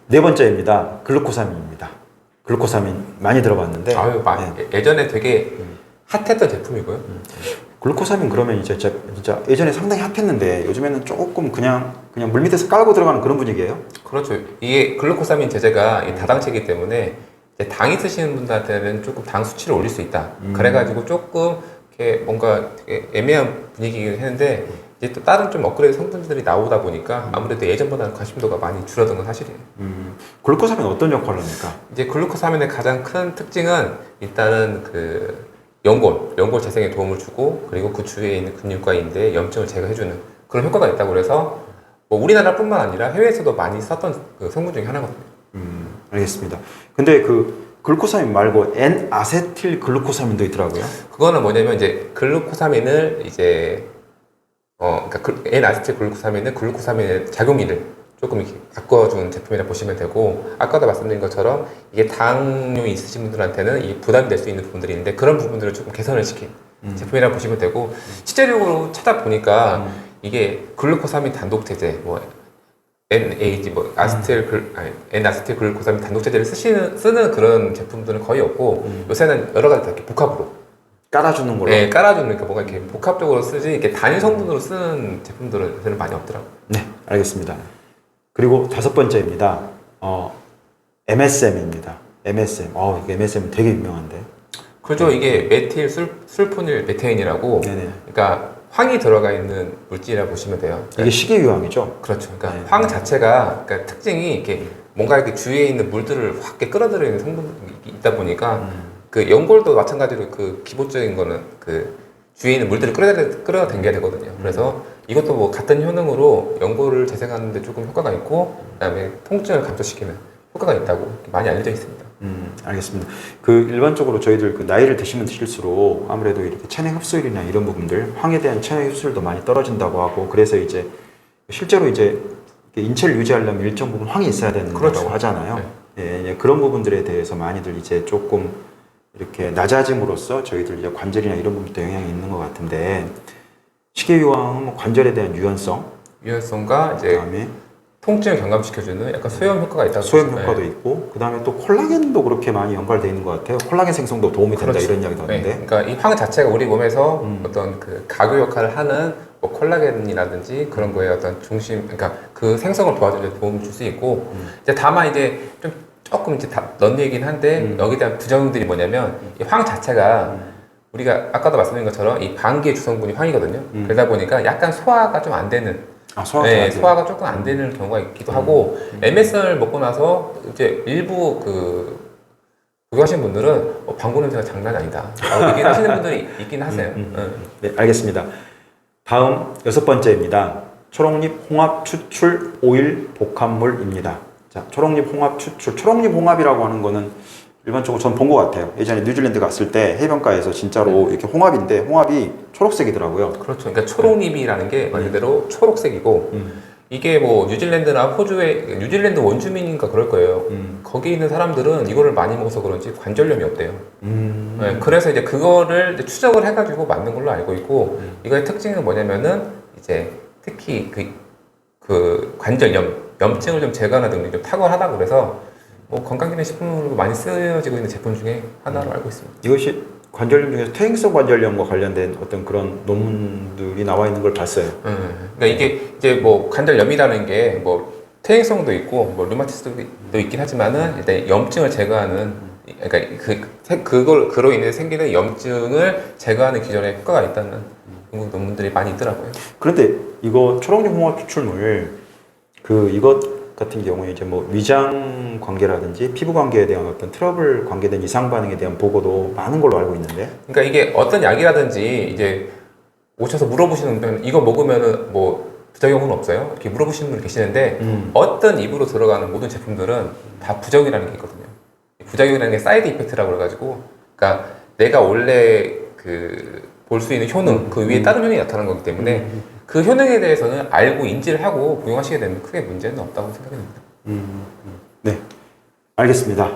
네 번째입니다. 글루코사민입니다. 글루코사민 많이 들어봤는데. 아유, 네. 예전에 되게 핫했던 제품이고요. 글루코사민 그러면 이제 진짜 예전에 상당히 핫했는데 요즘에는 조금 그냥 물 밑에서 깔고 들어가는 그런 분위기예요? 그렇죠. 이게 글루코사민 제제가 다당체이기 때문에 이제 당 있으시는 분들한테는 조금 당 수치를 올릴 수 있다. 그래가지고 조금 이렇게 뭔가 되게 애매한 분위기긴 했는데 이제 또 다른 좀 업그레이드 성분들이 나오다 보니까 아무래도 예전보다는 관심도가 많이 줄어든 건 사실이에요. 글루코사민 어떤 역할을 합니까? 이제 글루코사민의 가장 큰 특징은 일단은 그 연골 재생에 도움을 주고 그리고 그 주위에 있는 근육과인데 염증을 제거해주는 그런 효과가 있다고 그래서 뭐 우리나라뿐만 아니라 해외에서도 많이 썼던 그 성분 중에 하나거든요. 알겠습니다. 근데 그 글루코사민 말고 N-아세틸 글루코사민도 있더라고요. 그거는 뭐냐면 이제 글루코사민을 이제 그러니까 N아세틸 글루코사민은 글루코사민의 작용기를 조금 이렇게 바꿔주는 제품이라 보시면 되고 아까도 말씀드린 것처럼 이게 당뇨 있으신 분들한테는 이게 부담이 될 수 있는 부분들이 있는데 그런 부분들을 조금 개선을 시킨 제품이라 보시면 되고 실제적으로 찾아보니까 이게 글루코사민 단독 제제 뭐 NAG 뭐 N아세틸 글루코사민 단독 제제를 쓰는 그런 제품들은 거의 없고 요새는 여러 가지 다 이렇게 복합으로 깔아주는 걸로. 네, 깔아주는 그러니까 뭔가 이렇게 복합적으로 쓰지 이렇게 단일 성분으로 쓰는 제품들은 요새는 많이 없더라고요. 네, 알겠습니다. 그리고 다섯 번째입니다. MSM입니다. MSM. 이게 MSM 되게 유명한데. 그죠. 이게 메틸 술포닐 메테인이라고 네네. 그러니까 황이 들어가 있는 물질이라고 보시면 돼요. 이게 식이유황이죠? 그렇죠. 그러니까 네. 황 자체가 그러니까 특징이 이렇게 뭔가 이렇게 주위에 있는 물들을 확 이렇게 끌어들이는 성분이 있다 보니까 그 연골도 마찬가지로 그 기본적인 거는 그 주위에 있는 물들을 끌어당겨야 되거든요. 그래서 이것도 뭐 같은 효능으로 연골을 재생하는 데 조금 효과가 있고 그다음에 통증을 감소시키는 효과가 있다고 많이 알려져 있습니다. 알겠습니다. 그 일반적으로 저희들 그 나이를 드시면 드실수록 아무래도 이렇게 체내 흡수율이나 이런 부분들, 황에 대한 체내 흡수율도 많이 떨어진다고 하고 그래서 이제 실제로 이제 인체를 유지하려면 일정 부분 황이 있어야 되는 그렇죠. 거라고 하잖아요. 네. 예, 그런 부분들에 대해서 많이들 이제 조금 이렇게 낮아짐으로써 저희들 이제 관절이나 이런 부분도 영향이 있는 것 같은데 식이유황은 뭐 관절에 대한 유연성과 이제 그다음에 통증을 경감시켜주는 약간 소염 효과가 있다고 소염 보시면 효과도 돼요. 있고 그다음에 또 콜라겐도 그렇게 많이 연관되어 있는 것 같아요. 콜라겐 생성도 도움이 된다 그렇죠. 이런 이야기도 하는데. 네. 그러니까 이 황 자체가 우리 몸에서 어떤 그 가교 역할을 하는 뭐 콜라겐이라든지 그런 거에 어떤 중심, 그러니까 그 생성을 도와주는 도움을 줄 수 있고 이제 다만 이제 좀 조금 이제 넌 얘기긴 한데 여기에 대한 부작용들이 뭐냐면 이 황 자체가 우리가 아까도 말씀드린 것처럼 이 방기의 주성분이 황이거든요. 그러다 보니까 약간 소화가 좀 안 되는 소화가 조금 안 되는 경우가 있기도 하고 MSM을 먹고 나서 이제 일부 복용하시는 분들은 방구 냄새가 장난이 아니다 얘기를 하시는 분들이 있긴 하세요. 네, 알겠습니다. 다음 여섯 번째입니다. 초록잎 홍합 추출 오일 복합물입니다. 자, 초록잎 홍합 추출. 초록잎 홍합이라고 하는 거는 일반적으로 전 본 것 같아요. 예전에 뉴질랜드 갔을 때 해변가에서 진짜로 이렇게 홍합인데 홍합이 초록색이더라고요. 그렇죠. 그러니까 초록잎이라는 게 말 그대로 초록색이고 이게 뭐 뉴질랜드나 호주의 뉴질랜드 원주민인가 그럴 거예요. 거기 있는 사람들은 이거를 많이 먹어서 그런지 관절염이 없대요. 네, 그래서 이제 그거를 이제 추적을 해가지고 만든 걸로 알고 있고 이거의 특징은 뭐냐면은 이제 특히 그 염증을 좀 제거하는 능력이 좀 탁월하다고 그래서 뭐 건강기능식품으로 많이 쓰여지고 있는 제품 중에 하나로 알고 있습니다. 이것이 관절염 중에서 퇴행성 관절염과 관련된 어떤 그런 논문들이 나와 있는 걸 봤어요. 그러니까 이게 이제 뭐 관절염이라는 게 뭐 퇴행성도 있고 뭐 류마티스도 있긴 하지만은 일단 염증을 제거하는 그러니까 그로 인해 생기는 염증을 제거하는 기전에 효과가 있다는 논문들이 많이 있더라고요. 그런데 이거 초록잎 홍합 추출물 이것 같은 경우에 이제 뭐 위장 관계라든지 피부 관계에 대한 어떤 트러블 관계된 이상 반응에 대한 보고도 많은 걸로 알고 있는데. 그러니까 이게 어떤 약이라든지 이제 오셔서 물어보시는 분은 이거 먹으면은 뭐 부작용은 없어요? 이렇게 물어보시는 분이 계시는데 어떤 입으로 들어가는 모든 제품들은 다 부작용이라는 게 있거든요. 부작용이라는 게 사이드 이펙트라고 그래가지고, 그러니까 내가 원래 볼 수 있는 효능 그 위에 다른 효능이 나타나는 거기 때문에 그 효능에 대해서는 알고 인지를 하고 복용하시게 되면 크게 문제는 없다고 생각이 듭니다. 네, 알겠습니다.